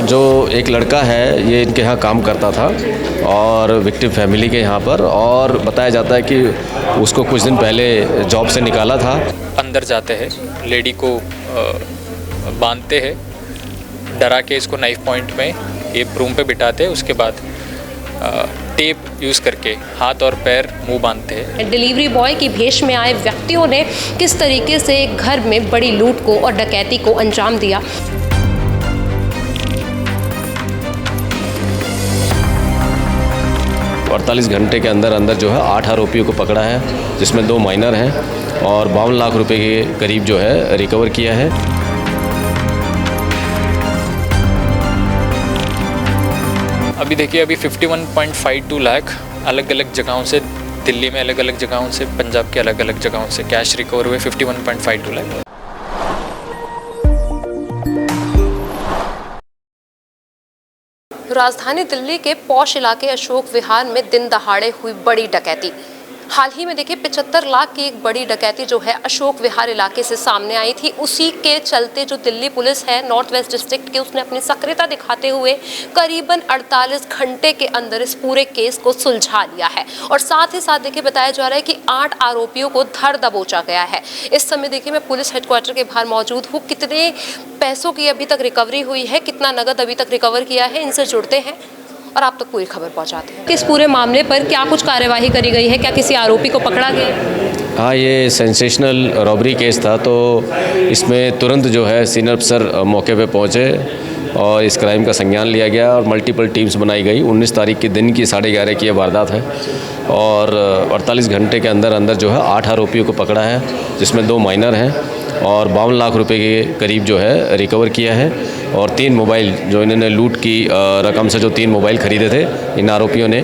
जो एक लड़का है ये इनके यहाँ काम करता था और विक्टिम फैमिली के यहाँ पर, और बताया जाता है कि उसको कुछ दिन पहले जॉब से निकाला था। अंदर जाते हैं, लेडी को बांधते हैं, डरा के इसको नाइफ पॉइंट में एक रूम पे बिठाते हैं। उसके बाद टेप यूज़ करके हाथ और पैर मुंह बांधते हैं। डिलीवरी बॉय की भेष में आए व्यक्तियों ने किस तरीके से एक घर में बड़ी लूट को और डकैती को अंजाम दिया। 48 घंटे के अंदर अंदर जो है 8 आरोपियों को पकड़ा है, जिसमें 2 माइनर हैं, और 52 लाख रुपए के करीब जो है रिकवर किया है। अभी देखिए, अभी 51.52 लाख अलग अलग जगहों से, दिल्ली में अलग अलग जगहों से, पंजाब के अलग अलग जगहों से कैश रिकवर हुए 51.52 लाख। राजधानी दिल्ली के पॉश इलाके अशोक विहार में दिन दहाड़े हुई बड़ी डकैती। हाल ही में देखिए 75 लाख की एक बड़ी डकैती जो है अशोक विहार इलाके से सामने आई थी। उसी के चलते जो दिल्ली पुलिस है नॉर्थ वेस्ट डिस्ट्रिक्ट की, उसने अपनी सक्रियता दिखाते हुए करीबन 48 घंटे के अंदर इस पूरे केस को सुलझा लिया है। और साथ ही साथ देखिए बताया जा रहा है कि 8 आरोपियों को धर दबोचा गया है। इस समय देखिए मैं पुलिस हेडक्वार्टर के बाहर मौजूद हूँ। कितने पैसों की अभी तक रिकवरी हुई है, कितना नगद अभी तक रिकवर किया है, इनसे जुड़ते हैं और आप तक पूरी खबर पहुंचाते हैं। इस पूरे मामले पर क्या कुछ कार्यवाही करी गई है, क्या किसी आरोपी को पकड़ा गया? हाँ, ये सेंसेशनल रॉबरी केस था, तो इसमें तुरंत जो है सीनियर अफसर मौके पे पहुंचे और इस क्राइम का संज्ञान लिया गया और मल्टीपल टीम्स बनाई गई। 19 तारीख के दिन की 11:30 की ये वारदात है और 48 घंटे के अंदर अंदर जो है 8 आरोपियों को पकड़ा है, जिसमें 2 माइनर हैं, और 52 लाख रुपए के करीब जो है रिकवर किया है। और 3 मोबाइल जो इन्होंने लूट की रकम से जो 3 मोबाइल ख़रीदे थे इन आरोपियों ने,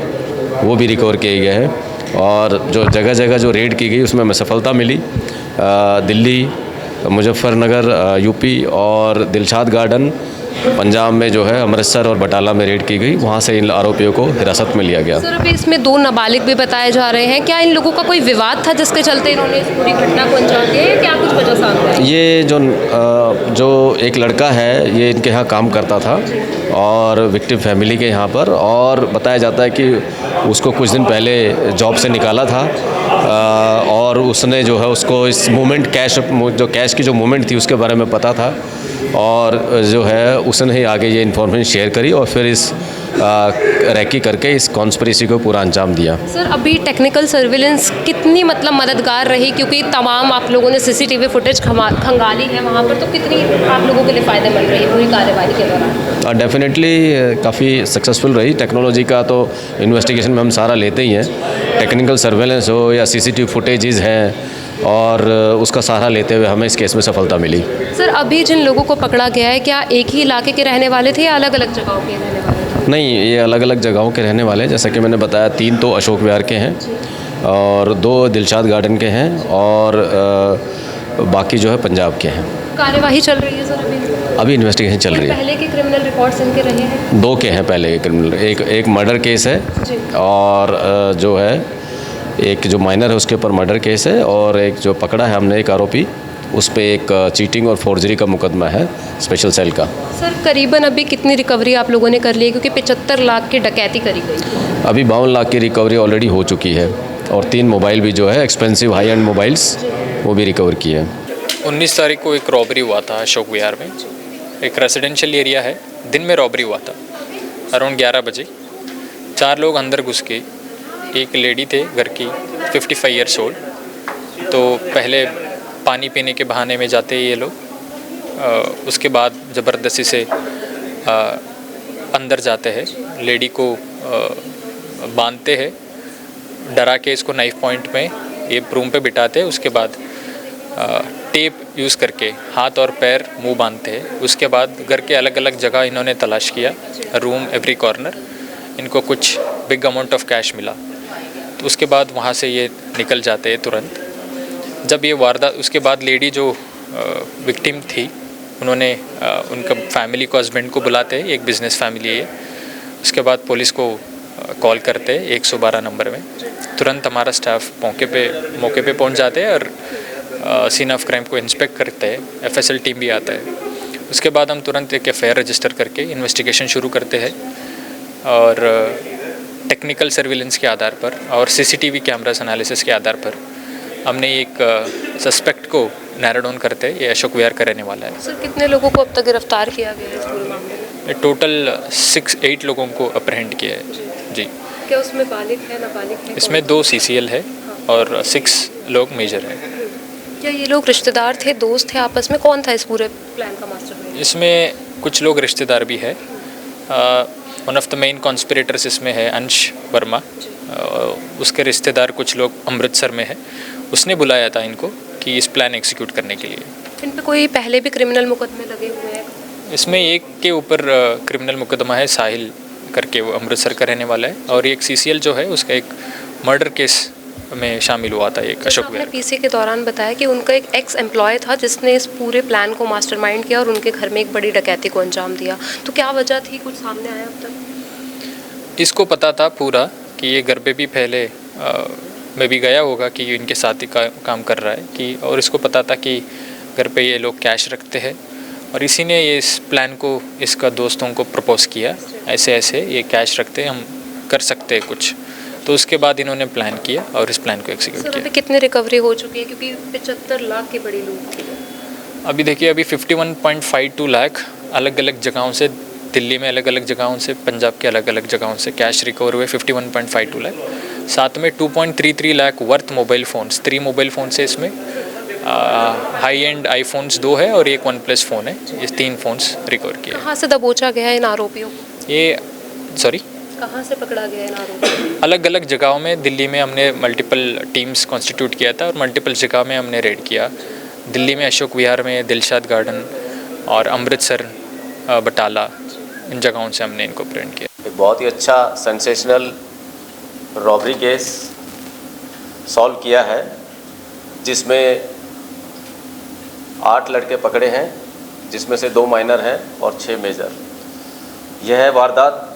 वो भी रिकवर किए गए हैं। और जो जगह जगह जो रेड की गई उसमें हमें सफलता मिली। दिल्ली, मुजफ्फरनगर यूपी और दिलशाद गार्डन पंजाब में जो है, अमृतसर और बटाला में रेड की गई, वहाँ से इन आरोपियों को हिरासत में लिया गया। सर, अभी इसमें 2 नाबालिग भी बताए जा रहे हैं। क्या इन लोगों का कोई विवाद था जिसके चलते इन्होंने इस पूरी घटना को अंजाम दिया, या क्या कुछ वजह सामने आई? ये जो एक लड़का है ये इनके यहाँ काम करता था और विक्टिम फैमिली के यहाँ पर, और बताया जाता है कि उसको कुछ दिन पहले जॉब से निकाला था और उसने जो है उसको इस मूवमेंट कैश की जो मूवमेंट थी उसके बारे में पता था, और जो है उसने ही आगे ये इन्फॉर्मेशन शेयर करी और फिर इस रैकी करके इस कॉन्स्पिरेसी को पूरा अंजाम दिया। सर, अभी टेक्निकल सर्विलेंस कितनी मददगार रही, क्योंकि तमाम आप लोगों ने सीसीटीवी फुटेज खंगाली है वहाँ पर, तो कितनी आप लोगों के लिए फ़ायदेमंद रही पूरी कार्यवाही के दौरान? डेफिनेटली काफ़ी सक्सेसफुल रही। टेक्नोलॉजी का तो इन्वेस्टिगेशन में हम सारा लेते ही हैं, टेक्निकल सर्वेलेंस हो या सीसीटीवी फुटेजेस हैं, और उसका सहारा लेते हुए हमें इस केस में सफलता मिली। सर, अभी जिन लोगों को पकड़ा गया है क्या एक ही इलाके के रहने वाले थे या अलग अलग जगहों के रहने वाले थे? नहीं, ये अलग अलग जगहों के रहने वाले हैं। जैसा कि मैंने बताया, 3 तो अशोक विहार के हैं और 2 दिलशाद गार्डन के हैं, और बाकी जो है पंजाब के हैं। कार्यवाही चल रही है सर अभी इन्वेस्टिगेशन चल रही है। पहले के क्रिमिनल रिकॉर्ड्स इनके रहे हैं? 2 के हैं पहले के क्रिमिनल, एक मर्डर केस है और जो है एक जो माइनर है उसके ऊपर मर्डर केस है, और एक जो पकड़ा है हमने एक आरोपी, उस पे एक चीटिंग और फोर्जरी का मुकदमा है स्पेशल सेल का। सर, करीबन अभी कितनी रिकवरी आप लोगों ने कर ली है, क्योंकि 75 लाख की डकैती करी गई? अभी 52 लाख की रिकवरी ऑलरेडी हो चुकी है, और 3 मोबाइल भी जो है एक्सपेंसिव हाई एंड मोबाइल्स वो भी रिकवर किए हैं। 19 तारीख को एक रॉबरी हुआ था अशोक विहार में, एक रेजिडेंशियल एरिया है। दिन में रॉबरी हुआ था अराउंड 11 बजे। 4 लोग अंदर घुस के, एक लेडी थे घर की 55 ईयर्स ओल्ड, तो पहले पानी पीने के बहाने में जाते ये लोग, उसके बाद ज़बरदस्ती से अंदर जाते हैं, लेडी को बांधते हैं, डरा के इसको नाइफ पॉइंट में एक रूम पे बिठाते हैं। उसके बाद टेप यूज़ करके हाथ और पैर मुंह बांधते हैं। उसके बाद घर के अलग अलग जगह इन्होंने तलाश किया, रूम एवरी कॉर्नर। इनको कुछ बिग अमाउंट ऑफ कैश मिला, तो उसके बाद वहाँ से ये निकल जाते हैं तुरंत। जब ये वारदात, उसके बाद लेडी जो विक्टिम थी, उन्होंने उनका फैमिली को, हस्बैंड को बुलाते हैं, एक बिज़नेस फैमिली है। उसके बाद पुलिस को कॉल करते हैं 112 नंबर में। तुरंत हमारा स्टाफ मौके पे पहुंच जाते हैं और सीन ऑफ क्राइम को इंस्पेक्ट करते हैं। FSL टीम भी आता है। उसके बाद हम तुरंत एक एफआईआर रजिस्टर करके इन्वेस्टिगेशन शुरू करते हैं और टेक्निकल सर्विलेंस के आधार पर और सीसीटीवी कैमरास एनालिसिस के आधार पर हमने एक सस्पेक्ट को नैरो डाउन करते हैं। ये अशोक विहार का रहने वाला है। सर कितने लोगों को अब तक गिरफ्तार किया गया है इस पूरे मामले में? टोटल 8 लोगों को अप्रहेंड किया है जी। क्या उसमें बालिग है नाबालिग है? इसमें 2 CCL है और 6 लोग मेजर हैं। क्या ये लोग रिश्तेदार थे, दोस्त थे आपस में? कौन था इस पूरे प्लान का मास्टरमाइंड? इसमें कुछ लोग रिश्तेदार भी है। One of the main conspirators इसमें है अंश वर्मा। उसके रिश्तेदार कुछ लोग अमृतसर में है। उसने बुलाया था इनको कि इस प्लान एग्जीक्यूट करने के लिए। इन पे कोई पहले भी क्रिमिनल मुकदमे लगे हुए हैं? इसमें एक के ऊपर क्रिमिनल मुकदमा है, साहिल करके, वो अमृतसर का रहने वाला है। और एक CCL जो है उसका एक मर्डर केस में शामिल हुआ था, एक अशोक विहार। पीसी के दौरान बताया कि उनका एक एक्स एम्प्लॉय था जिसने इस पूरे प्लान को मास्टरमाइंड किया और उनके घर में एक बड़ी डकैती को अंजाम दिया। तो क्या वजह थी, कुछ सामने आया अब तक? इसको पता था पूरा कि ये घर पे भी पहले में भी गया होगा कि इनके साथ ही काम कर रहा है कि, और इसको पता था कि घर पे ये लोग कैश रखते हैं और इसी ने ये इस प्लान को इसका दोस्तों को प्रपोज किया, ऐसे ऐसे ये कैश रखते हैं, हम कर सकते हैं कुछ। तो उसके बाद इन्होंने प्लान किया और इस प्लान को एग्जीक्यूट किया। अभी कितने रिकवरी हो चुकी है, क्योंकि 75 लाख की बड़ी लूट थी? अभी देखिए, अभी 51.52 लाख अलग अलग जगहों से, दिल्ली में अलग अलग जगहों से, पंजाब के अलग अलग जगहों से कैश रिकवर हुए 51.52 लाख। साथ में 2.33 lakh worth mobile phones, 3 mobile phones है इसमें। हाई एंड आईफोन्स 2 है और एक OnePlus फ़ोन है। ये 3 फ़ोन्स रिकवर किए। कहाँ से दबोचा गया है इन आरोपियों को? ये सॉरी कहाँ से पकड़ा गया इन आरोपियों को? अलग अलग जगहों में, दिल्ली में हमने मल्टीपल टीम्स कॉन्स्टिट्यूट किया था और मल्टीपल जगह में हमने रेड किया। दिल्ली में अशोक विहार में, दिलशाद गार्डन और अमृतसर, बटाला, इन जगहों से हमने इनको अप्रहेंड किया। एक बहुत ही अच्छा सेंसेशनल रॉबरी केस सॉल्व किया है जिसमें 8 लड़के पकड़े हैं, जिसमें से 2 माइनर हैं और 6 मेजर। यह वारदात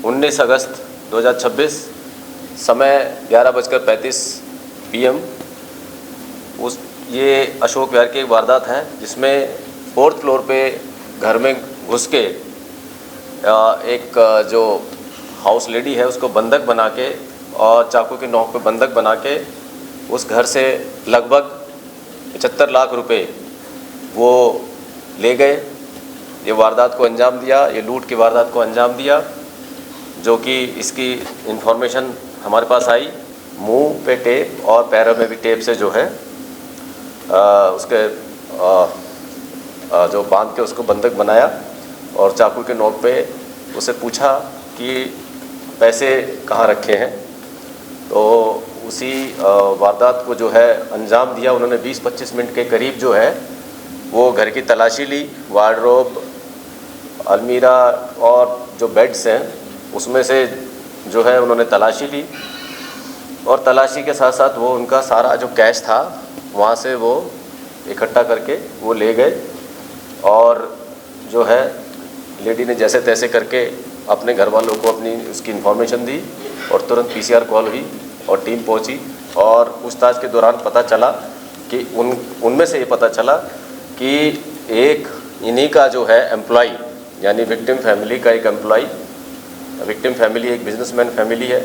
19 अगस्त 2026 समय 11:35 PM ये अशोक विहार की एक वारदात है जिसमें 4th फ्लोर पे घर में घुस के एक जो हाउस लेडी है उसको बंधक बना के और चाकू की नोक पे बंधक बना के उस घर से लगभग 75 लाख रुपए वो ले गए। ये वारदात को अंजाम दिया, ये लूट की वारदात को अंजाम दिया, जो कि इसकी इंफॉर्मेशन हमारे पास आई। मुंह पे टेप और पैरों में भी टेप से जो है उसके जो बांध के उसको बंधक बनाया और चाकू के नोक पे उससे पूछा कि पैसे कहाँ रखे हैं। तो उसी वारदात को जो है अंजाम दिया उन्होंने। 20-25 मिनट के करीब जो है वो घर की तलाशी ली, वार्डरोब, अलमीरा और जो बेड्स हैं उसमें से जो है उन्होंने तलाशी ली और तलाशी के साथ साथ वो उनका सारा जो कैश था वहाँ से वो इकट्ठा करके वो ले गए। और जो है लेडी ने जैसे तैसे करके अपने घर वालों को अपनी उसकी इन्फॉर्मेशन दी और तुरंत PCR कॉल हुई और टीम पहुंची और पूछताछ के दौरान पता चला कि उनमें से ये पता चला कि एक इन्हीं का जो है एम्प्लॉय, यानी विक्टिम फैमिली का एक एम्प्लॉय, विक्टिम फैमिली एक बिजनेसमैन फैमिली है।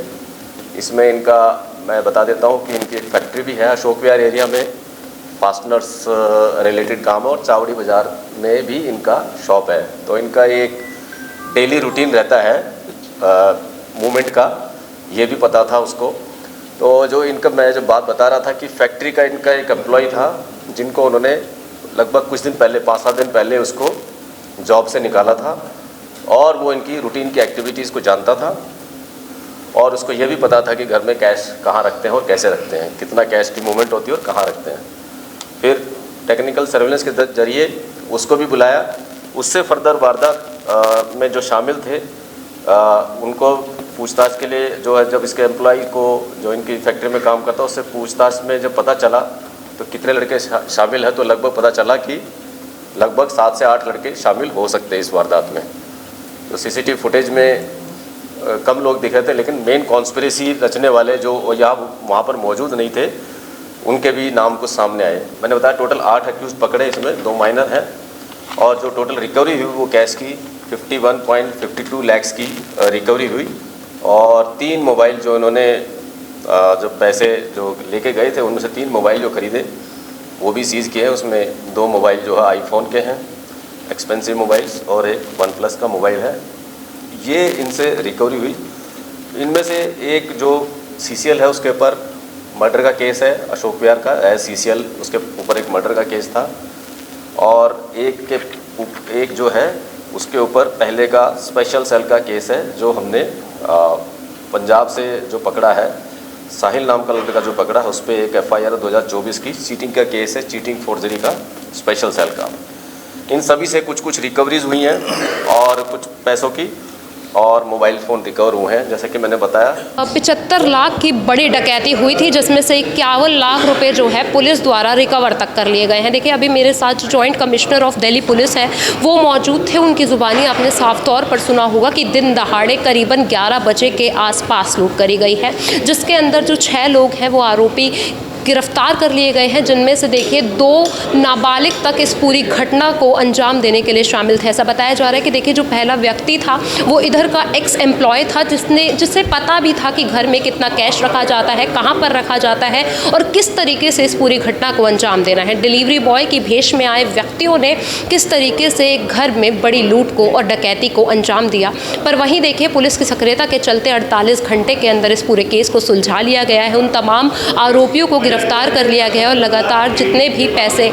इसमें इनका मैं बता देता हूँ कि इनकी एक फैक्ट्री भी है अशोक विहार एरिया में, फास्टनर्स रिलेटेड काम, और चावड़ी बाज़ार में भी इनका शॉप है। तो इनका एक डेली रूटीन रहता है मूवमेंट का, ये भी पता था उसको। तो जो इनका मैं जो बात बता रहा था कि फैक्ट्री का इनका एक एम्प्लॉय था जिनको उन्होंने लगभग कुछ दिन पहले, 5-7 दिन पहले उसको जॉब से निकाला था और वो इनकी रूटीन की एक्टिविटीज़ को जानता था और उसको ये भी पता था कि घर में कैश कहाँ रखते हैं और कैसे रखते हैं, कितना कैश की मूवमेंट होती है और कहाँ रखते हैं। फिर टेक्निकल सर्विलेंस के जरिए उसको भी बुलाया। उससे फर्दर वारदात में जो शामिल थे उनको पूछताछ के लिए जो है, जब इसके एम्प्लॉय को जो इनकी फैक्ट्री में काम करता है उससे पूछताछ में जब पता चला तो कितने लड़के शामिल हैं, तो लगभग पता चला कि लगभग 7 से 8 लड़के शामिल हो सकते हैं इस वारदात में। तो CCTV फुटेज में कम लोग दिख रहे थे, लेकिन मेन कॉन्स्पिरेसी रचने वाले जो वहाँ पर मौजूद नहीं थे उनके भी नाम कुछ सामने आए। मैंने बताया टोटल 8 एक्यूज पकड़े, इसमें 2 माइनर हैं और जो टोटल रिकवरी हुई वो कैश की 51.52 लाख्स की रिकवरी हुई। और 3 मोबाइल जो इन्होंने जो पैसे जो लेके गए थे उनमें से 3 मोबाइल जो खरीदे वो भी सीज़ किए हैं। उसमें 2 मोबाइल जो है आईफोन के हैं, एक्सपेंसिव मोबाइल्स, और एक OnePlus का मोबाइल है। ये इनसे रिकवरी हुई। इनमें से एक जो CCL है उसके ऊपर मर्डर का केस है, अशोक विहार का एज CCL उसके ऊपर एक मर्डर का केस था। और एक जो है उसके ऊपर पहले का स्पेशल सेल का केस है जो हमने पंजाब से जो पकड़ा है, साहिल नाम का लड़का जो पकड़ा है उस पर एक FIR 2024 की चीटिंग का केस है, चीटिंग फोर्जरी का स्पेशल सेल का। इन सभी से कुछ रिकवरीज हुई हैं और कुछ पैसों की और मोबाइल फ़ोन रिकवर हुए हैं। जैसे कि मैंने बताया 75 लाख की बड़ी डकैती हुई थी, जिसमें से 51 लाख रुपए जो है पुलिस द्वारा रिकवर तक कर लिए गए हैं। देखिए अभी मेरे साथ जो joint commissioner of Delhi police है वो मौजूद थे। उनकी ज़ुबानी आपने साफ तौर पर सुना होगा कि दिन दहाड़े करीबन 11 बजे के आसपास लूट करी गई है, जिसके अंदर जो 6 लोग हैं वो आरोपी गिरफ्तार कर लिए गए हैं, जिनमें से देखिए 2 नाबालिग तक इस पूरी घटना को अंजाम देने के लिए शामिल थे। ऐसा बताया जा रहा है कि देखिए जो पहला व्यक्ति था वो इधर का एक्स एम्प्लॉय था, जिसे पता भी था कि घर में कितना कैश रखा जाता है, कहाँ पर रखा जाता है और किस तरीके से इस पूरी घटना को अंजाम देना है। डिलीवरी बॉय की भेष में आए व्यक्तियों ने किस तरीके से घर में बड़ी लूट को और डकैती को अंजाम दिया। पर वहीं देखिए पुलिस की सक्रियता के चलते 48 घंटे के अंदर इस पूरे केस को सुलझा लिया गया है। उन तमाम आरोपियों को गिरफ्तार कर लिया गया और लगातार जितने भी पैसे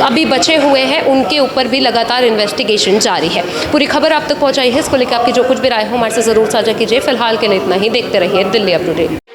अभी बचे हुए हैं उनके ऊपर भी लगातार इन्वेस्टिगेशन जारी है। पूरी खबर आप तक पहुंचाई है, इसको लेकर आपकी जो कुछ भी राय हो हमारे से ज़रूर साझा कीजिए। फिलहाल के लिए इतना ही। देखते रहिए दिल्ली अप टू डेट।